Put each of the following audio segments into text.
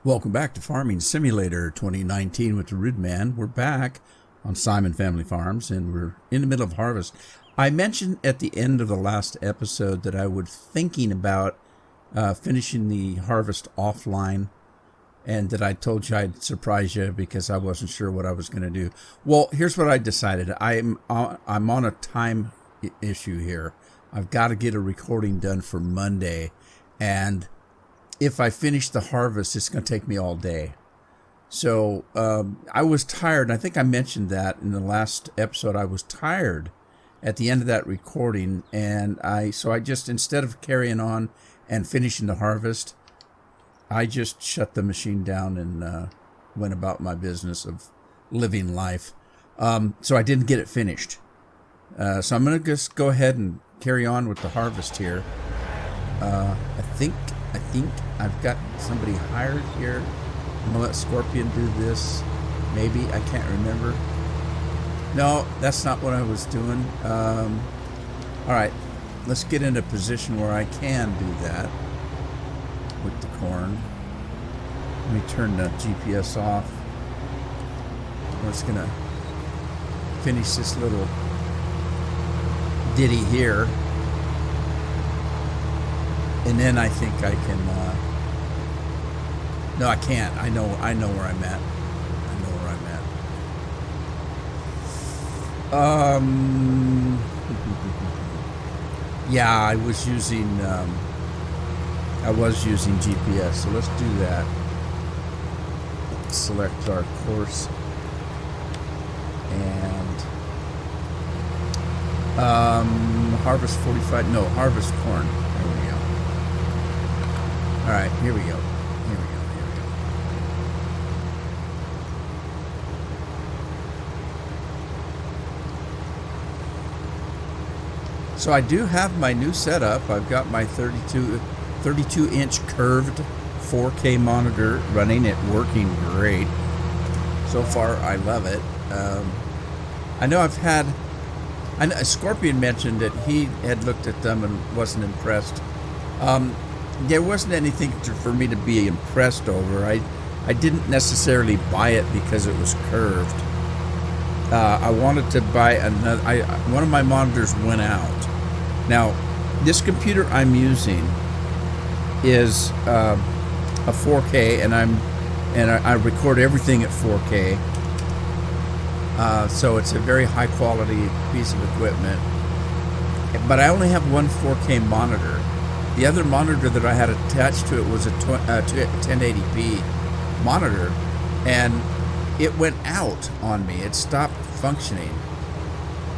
Welcome back to Farming Simulator 2019 with the Rude Man. We're back on Simon Family Farms and we're in the middle of harvest. I mentioned at the end of the last episode that I was thinking about finishing the harvest offline, and that I told you I'd surprise you because I wasn't sure what I was going to do. Well, here's what I decided. I'm on a time issue here. I've got to get a recording done for Monday, and if I finish the harvest, it's going to take me all day. So I was tired. I think I mentioned that in the last episode. I was tired at the end of that recording, and so I just, instead of carrying on and finishing the harvest, I just shut the machine down and went about my business of living life. So I didn't get it finished. So I'm going to just go ahead and carry on with the harvest here. I think I've got somebody hired here. I'm going to let Scorpion do this. Maybe. I can't remember. No, that's not what I was doing. All right. Let's get in a position where I can do that with the corn. Let me turn the GPS off. We're just going to finish this little ditty here. And then I think I can, no, I can't. I know where I'm at. Yeah, I was using GPS, so let's do that. Select our course. And, harvest 45, no, harvest corn. There we go. All right, here we go. So I do have my new setup. I've got my 32-inch curved 4K monitor running it, working great. So far, I love it. I know Scorpion mentioned that he had looked at them and wasn't impressed. There wasn't anything for me to be impressed over. I didn't necessarily buy it because it was curved. I wanted to buy another. One of my monitors went out. Now, this computer I'm using is a 4K, and I record everything at 4K. So it's a very high quality piece of equipment. But I only have one 4K monitor. The other monitor that I had attached to it was a 1080p monitor, and it went out on me. It stopped functioning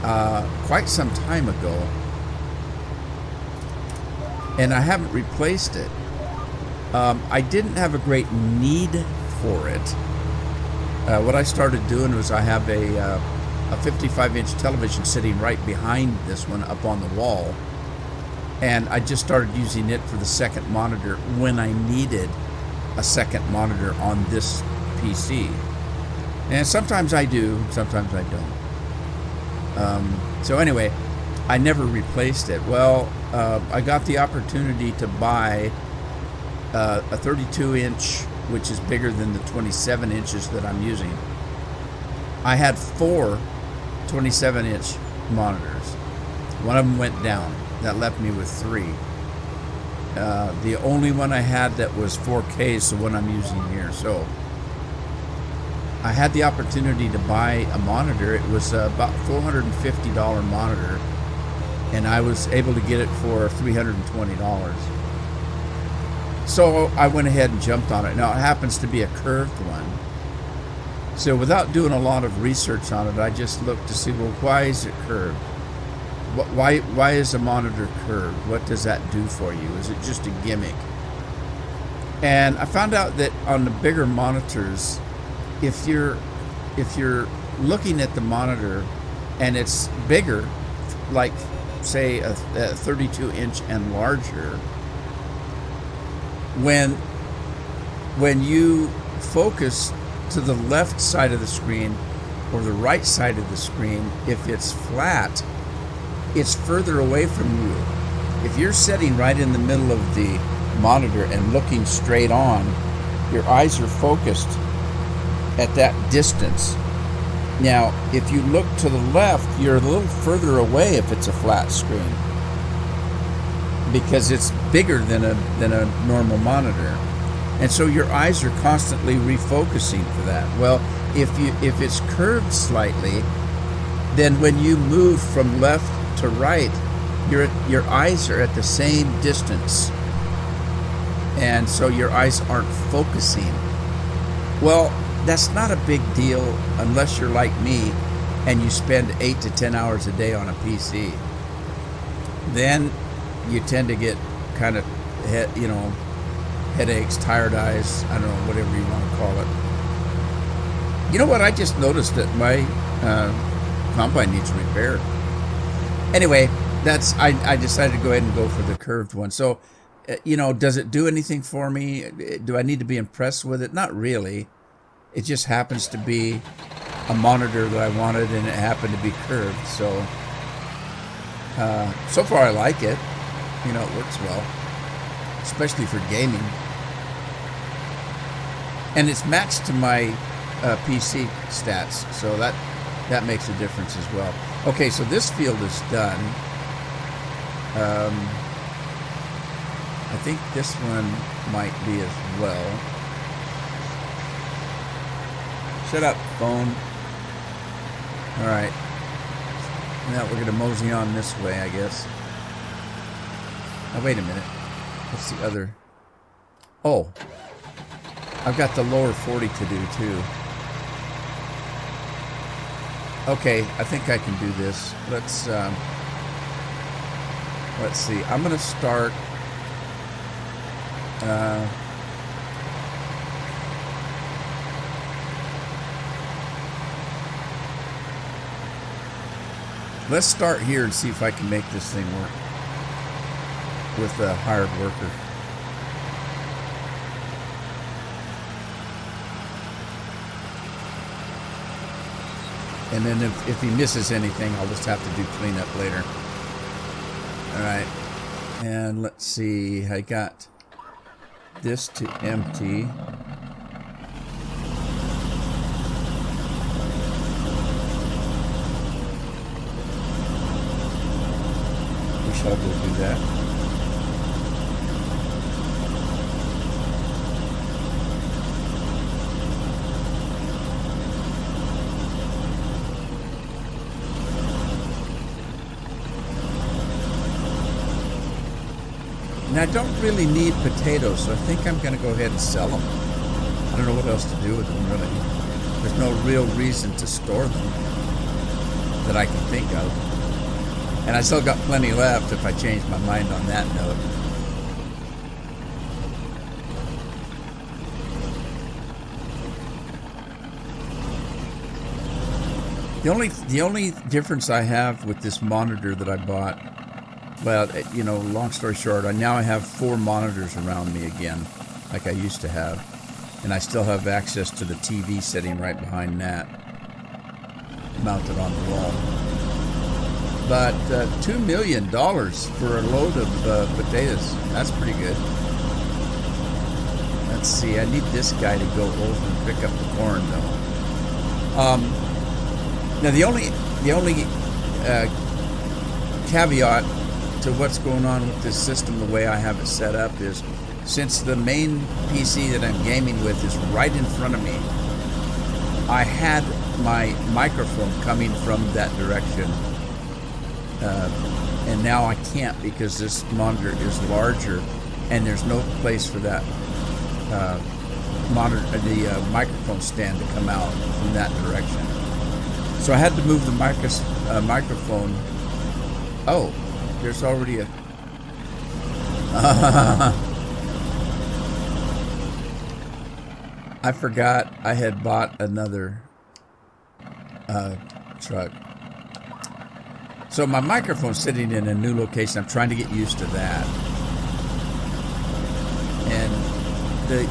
quite some time ago, and I haven't replaced it. I didn't have a great need for it. What I started doing was I have a 55-inch television sitting right behind this one up on the wall, and I just started using it for the second monitor when I needed a second monitor on this PC. And sometimes I do, sometimes I don't. So anyway, I never replaced it. Well, I got the opportunity to buy a 32-inch, which is bigger than the 27 inches that I'm using. I had 4 27-inch monitors. One of them went down. That left me with 3. The only one I had that was 4K is the one I'm using here. So I had the opportunity to buy a monitor. It was about $450 monitor, and I was able to get it for $320. So I went ahead and jumped on it. Now, it happens to be a curved one. So without doing a lot of research on it, I just looked to see, well, why is it curved? Why is a monitor curved? What does that do for you? Is it just a gimmick? And I found out that on the bigger monitors, if you're looking at the monitor and it's bigger, like say a 32-inch and larger, when you focus to the left side of the screen or the right side of the screen, if it's flat, it's further away from you. If you're sitting right in the middle of the monitor and looking straight on, your eyes are focused at that distance. Now, if you look to the left, you're a little further away if it's a flat screen, because it's bigger than a normal monitor. And so your eyes are constantly refocusing for that. Well, if it's curved slightly, then when you move from left to right, your eyes are at the same distance. And so your eyes aren't focusing. Well, that's not a big deal unless you're like me and you spend 8 to 10 hours a day on a PC. Then you tend to get kind of, headaches, tired eyes, I don't know, whatever you want to call it. You know what? I just noticed that my Combine needs repair. Anyway, I decided to go ahead and go for the curved one. So, does it do anything for me? Do I need to be impressed with it? Not really. It just happens to be a monitor that I wanted, and it happened to be curved. So, so far I like it. It works well, especially for gaming. And it's matched to my PC stats, so that makes a difference as well. Okay, so this field is done. I think this one might be as well. Shut up, phone. All right. Now we're going to mosey on this way, I guess. Oh, wait a minute. What's the other? Oh. I've got the lower 40 to do, too. Okay, I think I can do this. Let's see. I'm going to start... let's start here and see if I can make this thing work with a hired worker. And then if he misses anything, I'll just have to do cleanup later. All right. And let's see. I got this to empty. Wish I would do that. Now, I don't really need potatoes, so I think I'm going to go ahead and sell them. I don't know what else to do with them, really. There's no real reason to store them that I can think of. And I still got plenty left if I change my mind on that note. The only difference I have with this monitor that I bought, well, long story short, now I have 4 monitors around me again, like I used to have. And I still have access to the TV sitting right behind that, mounted on the wall. But $2 million for a load of potatoes, that's pretty good. Let's see, I need this guy to go over and pick up the corn, though. Now, the only caveat to what's going on with this system, the way I have it set up, is since the main PC that I'm gaming with is right in front of me, I had my microphone coming from that direction, and now I can't because this monitor is larger and there's no place for that microphone stand to come out from that direction. So I had to move the microphone. Oh, there's already a... I forgot I had bought another truck. So my microphone's sitting in a new location. I'm trying to get used to that. And the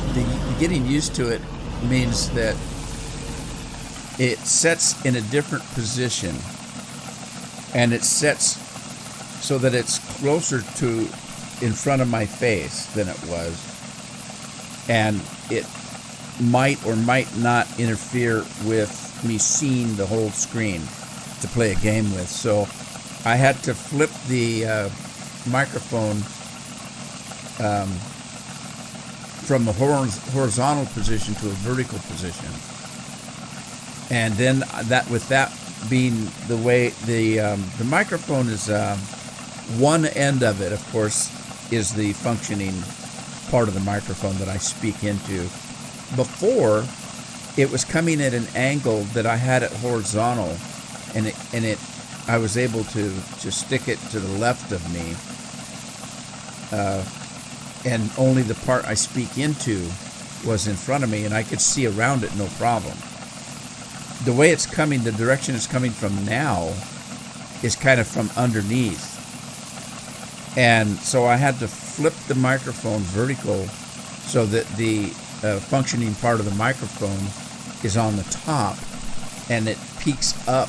getting used to it means that it sets in a different position. And it sets so that it's closer to in front of my face than it was. And it might or might not interfere with me seeing the whole screen to play a game with. So I had to flip the microphone from a horizontal position to a vertical position. And then that, with that being the way the microphone is, one end of it, of course, is the functioning part of the microphone that I speak into. Before, it was coming at an angle that I had it horizontal, and I was able to stick it to the left of me, and only the part I speak into was in front of me, and I could see around it no problem. The way it's coming, the direction it's coming from now, is kind of from underneath. And so I had to flip the microphone vertical so that the functioning part of the microphone is on the top and it peaks up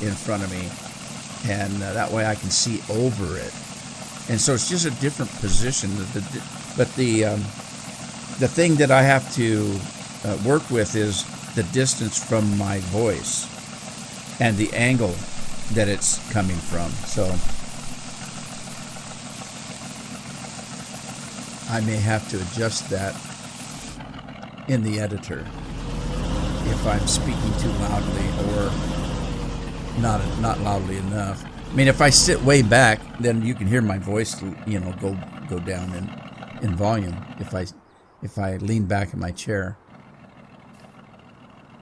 in front of me. And that way I can see over it. And so it's just a different position. But the thing that I have to work with is the distance from my voice and the angle that it's coming from. So I may have to adjust that in the editor if I'm speaking too loudly or not loudly enough. I mean, if I sit way back, then you can hear my voice, go down in volume if I lean back in my chair.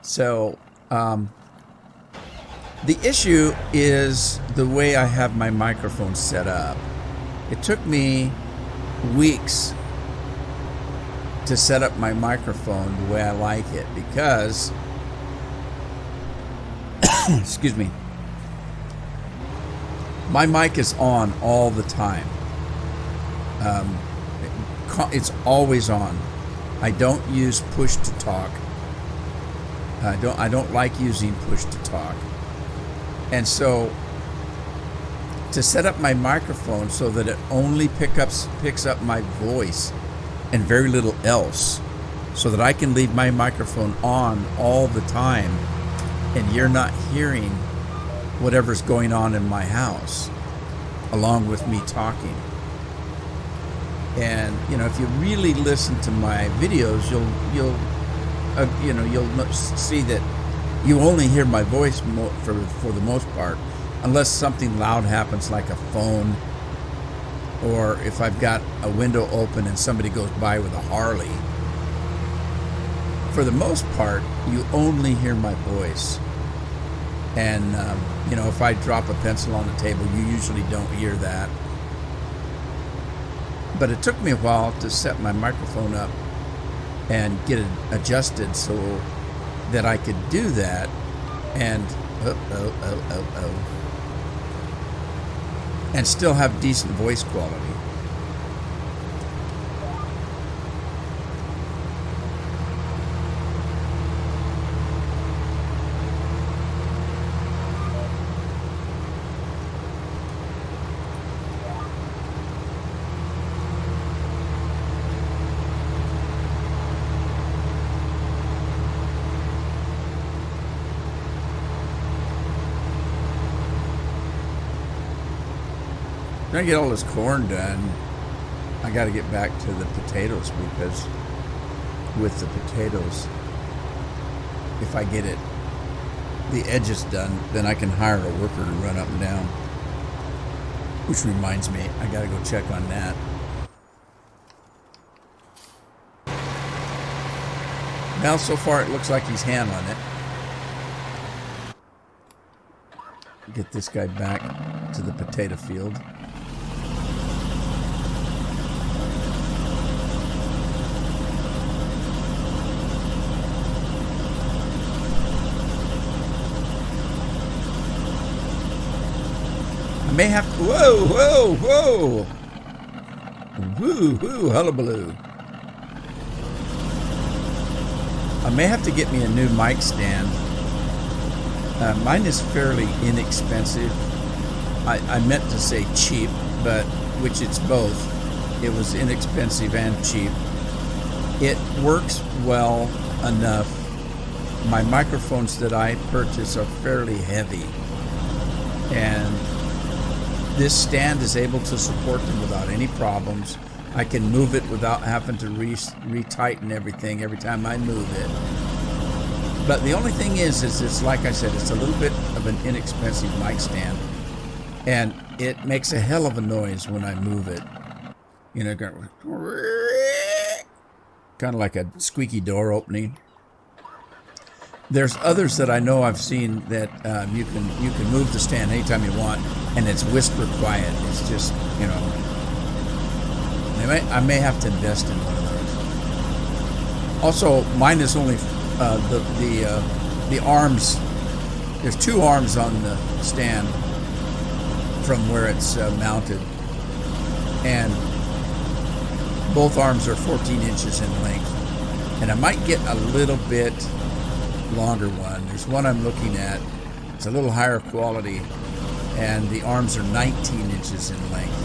So the issue is the way I have my microphone set up. It took me weeks to set up my microphone the way I like it because excuse me, my mic is on all the time. It's always on. I don't use push to talk. I don't like using push to talk. And so to set up my microphone so that it only picks up my voice and very little else, so that I can leave my microphone on all the time and you're not hearing whatever's going on in my house along with me talking. And if you really listen to my videos, you'll see that you only hear my voice for the most part, unless something loud happens like a phone, or if I've got a window open and somebody goes by with a Harley. For the most part, you only hear my voice. And, if I drop a pencil on the table, you usually don't hear that. But it took me a while to set my microphone up and get it adjusted so that I could do that and and still have decent voice quality. When I get all this corn done, I got to get back to the potatoes, because with the potatoes, if I get the edges done, then I can hire a worker to run up and down. Which reminds me, I got to go check on that. Now, so far, it looks like he's handling it. Get this guy back to the potato field. May have to, whoa, woo, hullabaloo. I may have to get me a new mic stand. Mine is fairly inexpensive. I meant to say cheap, but which it's both. It was inexpensive and cheap. It works well enough. My microphones that I purchase are fairly heavy, and this stand is able to support them without any problems. I can move it without having to retighten everything every time I move it. But the only thing is it's like I said, it's a little bit of an inexpensive mic stand, and it makes a hell of a noise when I move it. You know, kind of like a squeaky door opening. There's others that I know I've seen that you can move the stand anytime you want, and it's whisper quiet. It's just, you know, I may have to invest in one of those. Also, mine is only the arms. There's two arms on the stand from where it's mounted, and both arms are 14 inches in length. And I might get a little bit longer one. There's one I'm looking at. It's a little higher quality, and the arms are 19 inches in length.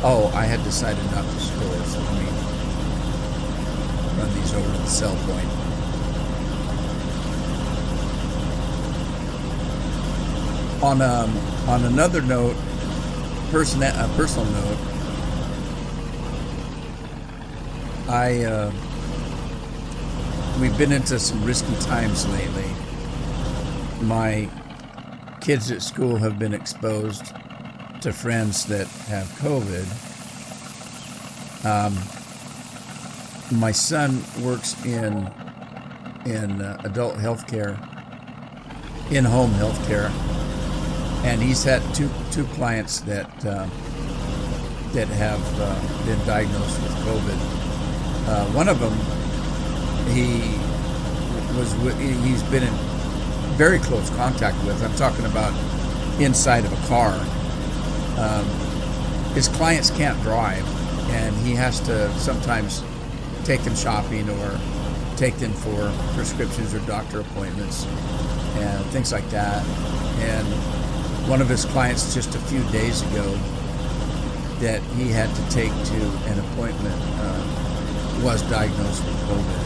Oh, I had decided not to score, so let me run these over to the sell point. On another note, personal note, we've been into some risky times lately. My kids at school have been exposed to friends that have COVID. My son works in adult health care, in-home health care, and he's had two clients that have been diagnosed with COVID. One of them, he's been in very close contact with. I'm talking about inside of a car. His clients can't drive, and he has to sometimes take them shopping or take them for prescriptions or doctor appointments and things like that. And one of his clients just a few days ago that he had to take to an appointment was diagnosed with COVID.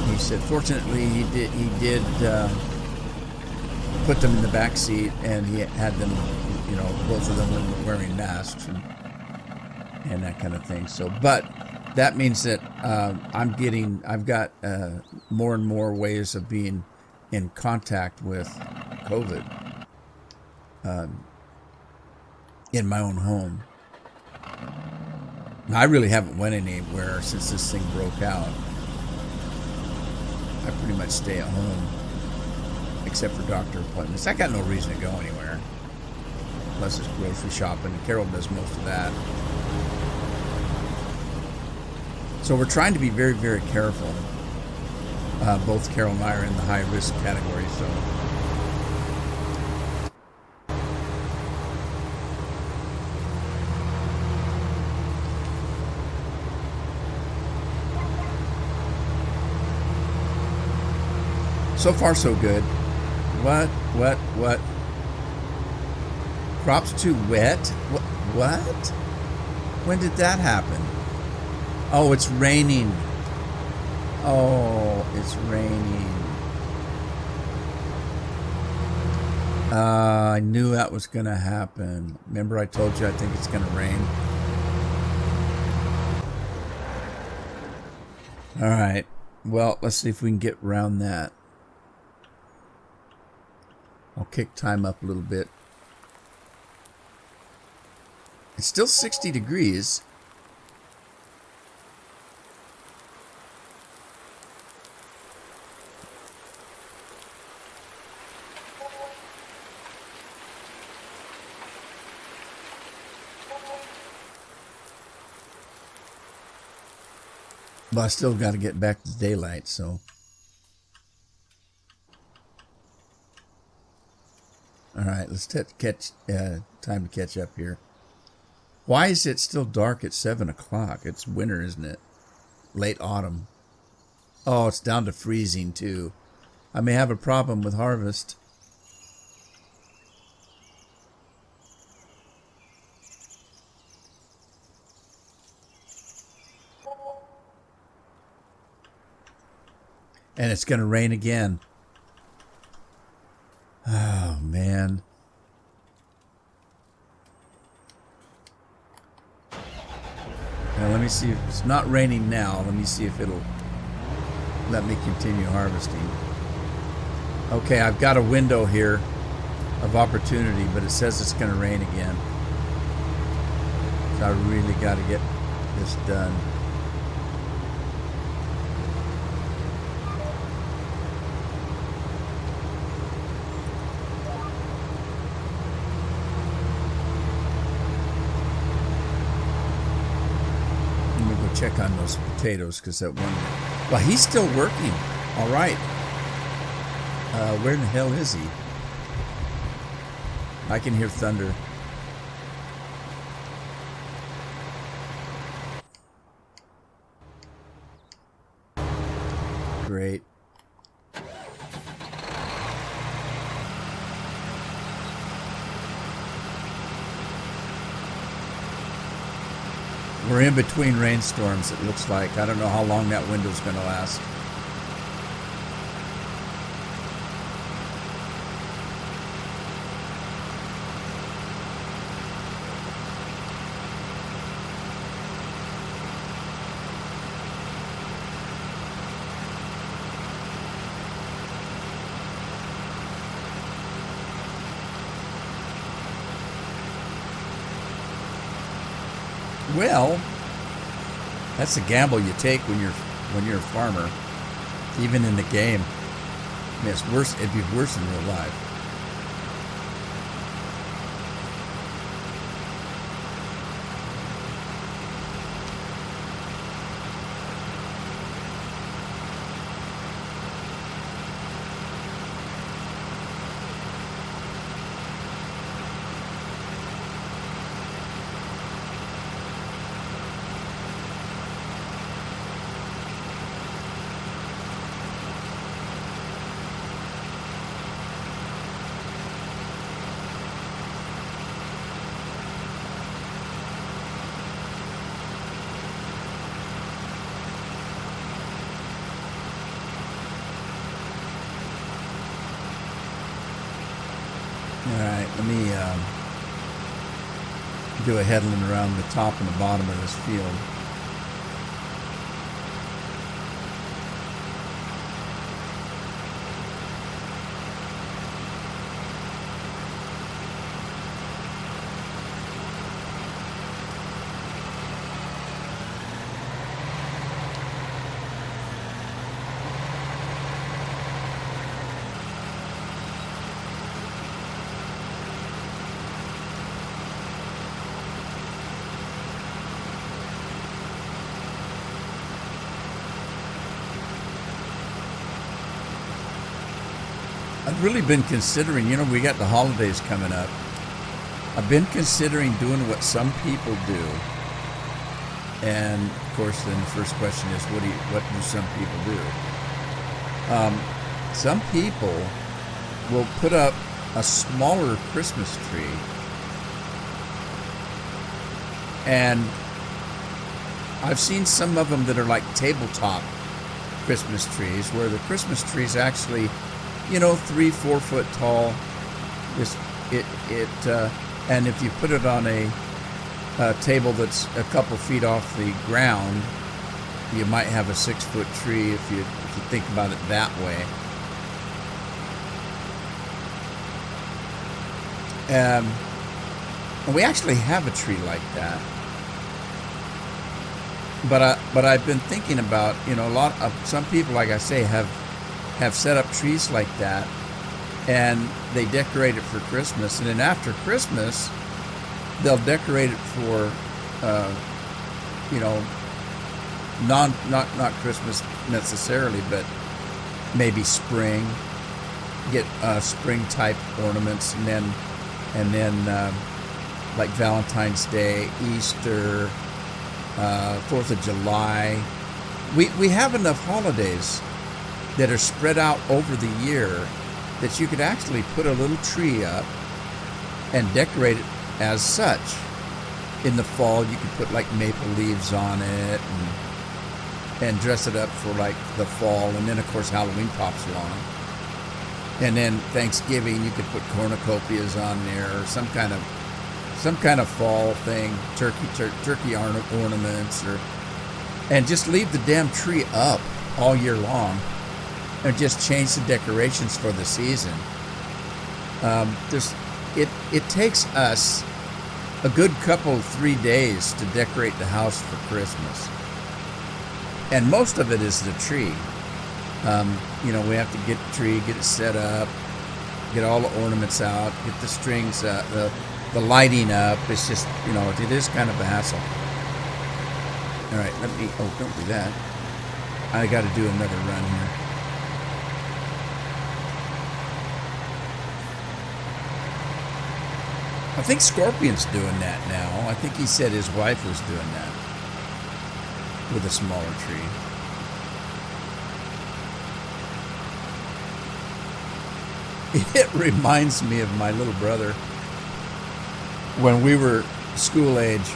And he said, fortunately, he did put them in the back seat, and he had them, you know, both of them were wearing masks and that kind of thing. So, but that means that I've got more and more ways of being in contact with COVID in my own home. Now, I really haven't went anywhere since this thing broke out. I pretty much stay at home, except for doctor appointments. I got no reason to go anywhere, unless it's grocery shopping. Carol does most of that. So we're trying to be very, very careful. Both Carol and I are in the high-risk category, so... So far, so good. What? Crops too wet? What? When did that happen? Oh, it's raining. Oh, it's raining. I knew that was going to happen. Remember I told you I think it's going to rain? All right. Well, let's see if we can get around that. I'll kick time up a little bit. It's still 60 degrees. But I still got to get back to daylight, so... All right, let's time to catch up here. Why is it still dark at 7 o'clock? It's winter, isn't it? Late autumn. Oh, it's down to freezing, too. I may have a problem with harvest. And it's going to rain again. Oh, man. Now, let me see if it's not raining now. Let me see if it'll let me continue harvesting. Okay, I've got a window here of opportunity, but it says it's going to rain again. So I really got to get this done. Let me go check on those potatoes because that one... Well, he's still working. All right. Where in the hell is he? I can hear thunder. Great. We're in between rainstorms, it looks like. I don't know how long that window's going to last. Well, that's a gamble you take when you're a farmer, even in the game. I mean, it's worse. It'd be worse in real life. All right, let me do a headland around the top and the bottom of this field. I've really been considering, we got the holidays coming up. I've been considering doing what some people do. And of course, then the first question is, what do some people do? Some people will put up a smaller Christmas tree, and I've seen some of them that are like tabletop Christmas trees, where the Christmas tree is actually 3-4 foot tall. And if you put it on a table that's a couple feet off the ground, you might have a 6-foot tree if you think about it that way. And we actually have a tree like that. But I've been thinking about some people, like I say, have set up trees like that, and they decorate it for Christmas, and then after Christmas they'll decorate it for not Christmas necessarily, but maybe spring, get spring type ornaments, and then like Valentine's Day, Easter, 4th of July. We have enough holidays that are spread out over the year that you could actually put a little tree up and decorate it as such. In the fall, you could put like maple leaves on it, and dress it up for like the fall, and then of course Halloween pops along, and then Thanksgiving you could put cornucopias on there or some kind of fall thing, turkey ornaments, and just leave the damn tree up all year long, and just change the decorations for the season. It takes us a good 3 days to decorate the house for Christmas, and most of it is the tree. We have to get the tree, get it set up, get all the ornaments out, get the strings, the lighting up. It's just, it is kind of a hassle. All right, don't do that. I got to do another run here. I think Scorpion's doing that now. I think he said his wife was doing that with a smaller tree. It reminds me of my little brother when we were school age.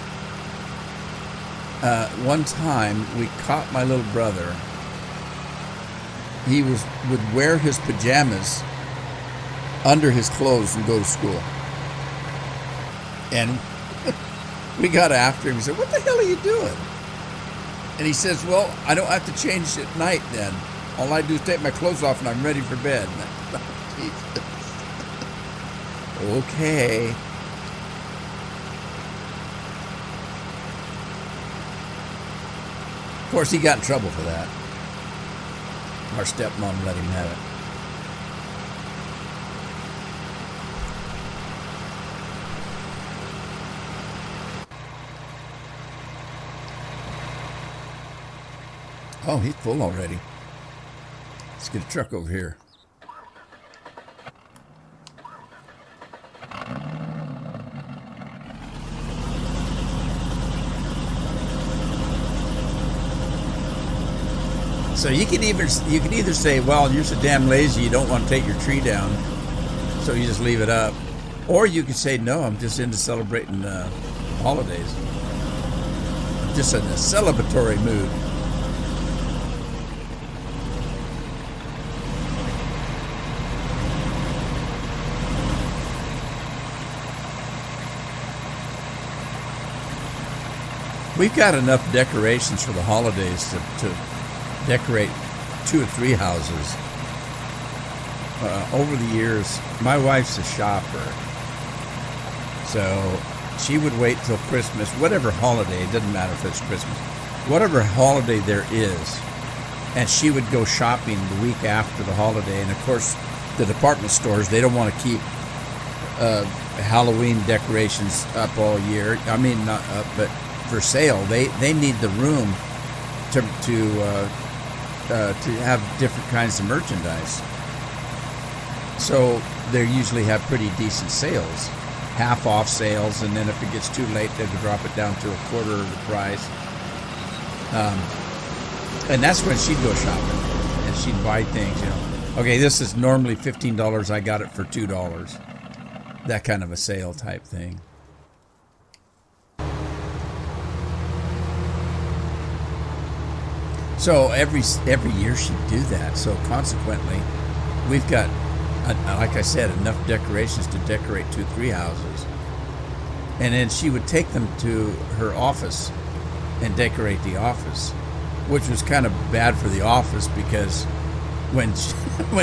One time we caught my little brother. He would wear his pajamas under his clothes and go to school. And we got after him. We said, "What the hell are you doing?" And he says, "Well, I don't have to change at night then. All I do is take my clothes off and I'm ready for bed." Okay. Of course, he got in trouble for that. Our stepmom let him have it. Oh, he's full already. Let's get a truck over here. So you can either say, well, you're so damn lazy you don't want to take your tree down, so you just leave it up. Or you could say, no, I'm just into celebrating holidays. I'm just in a celebratory mood. We've got enough decorations for the holidays to decorate 2 or 3 houses. Over the years, my wife's a shopper, so she would wait till Christmas, whatever holiday, it doesn't matter if it's Christmas, whatever holiday there is, and she would go shopping the week after the holiday. And of course, the department stores, they don't want to keep Halloween decorations up all year. I mean, not up, but for sale. They need the room to have different kinds of merchandise. So they usually have pretty decent sales, half off sales, and then if it gets too late, they would drop it down to a quarter of the price. And that's when she'd go shopping and she'd buy things. Okay, this is normally $15. I got it for $2. That kind of a sale type thing. So every year she'd do that. So consequently, we've got, like I said, enough decorations to decorate 2 or 3 houses. And then she would take them to her office and decorate the office, which was kind of bad for the office because when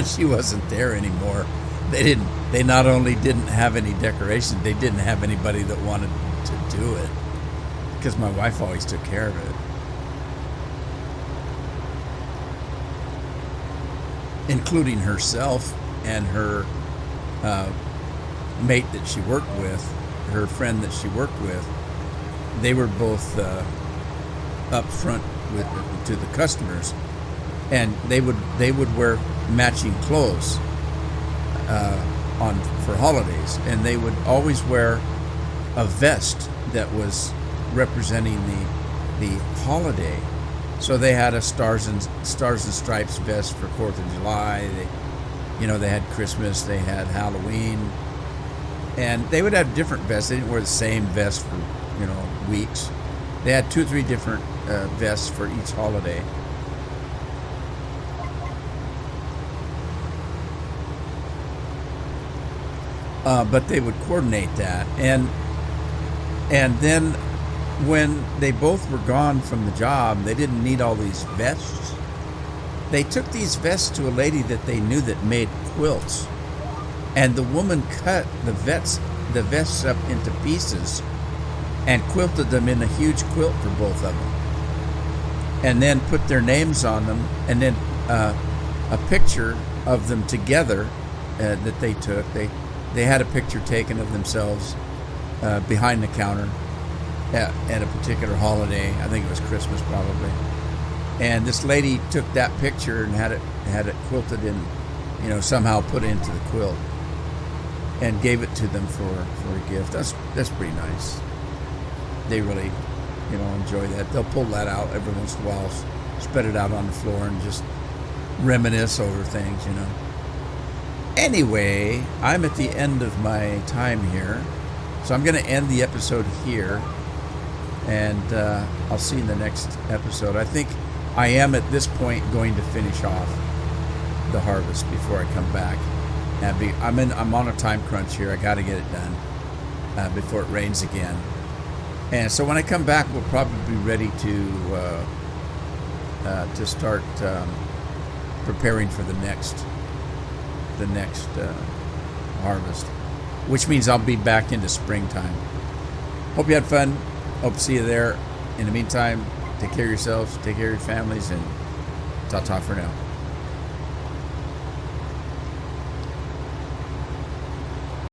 she wasn't there anymore, they not only didn't have any decorations, they didn't have anybody that wanted to do it because my wife always took care of it. Including herself and her mate that she worked with, her friend that she worked with. They were both up front to the customers, and they would wear matching clothes for holidays, and they would always wear a vest that was representing the holiday. So they had a Stars and Stripes vest for 4th of July. They had Christmas, they had Halloween, and they would have different vests. They didn't wear the same vest for weeks. They had 2 or 3 different vests for each holiday, but they would coordinate that, and then when they both were gone from the job, they didn't need all these vests. They took these vests to a lady that they knew that made quilts, and the woman cut the vests up into pieces and quilted them in a huge quilt for both of them, and then put their names on them, and then a picture of them together that they took. They had a picture taken of themselves behind the counter at a particular holiday. I think it was Christmas probably. And this lady took that picture and had it quilted in, somehow put into the quilt, and gave it to them for a gift. That's pretty nice. They really, enjoy that. They'll pull that out every once in a while, spread it out on the floor, and just reminisce over things, Anyway, I'm at the end of my time here, so I'm going to end the episode here, and I'll see you in the next episode. I think I am at this point going to finish off the harvest before I come back. I'm on a time crunch here. I got to get it done before it rains again. And so when I come back, we'll probably be ready to start preparing for the next harvest, which means I'll be back into springtime. Hope you had fun. Hope to see you there. In the meantime, take care of yourselves, take care of your families, and ta-ta for now.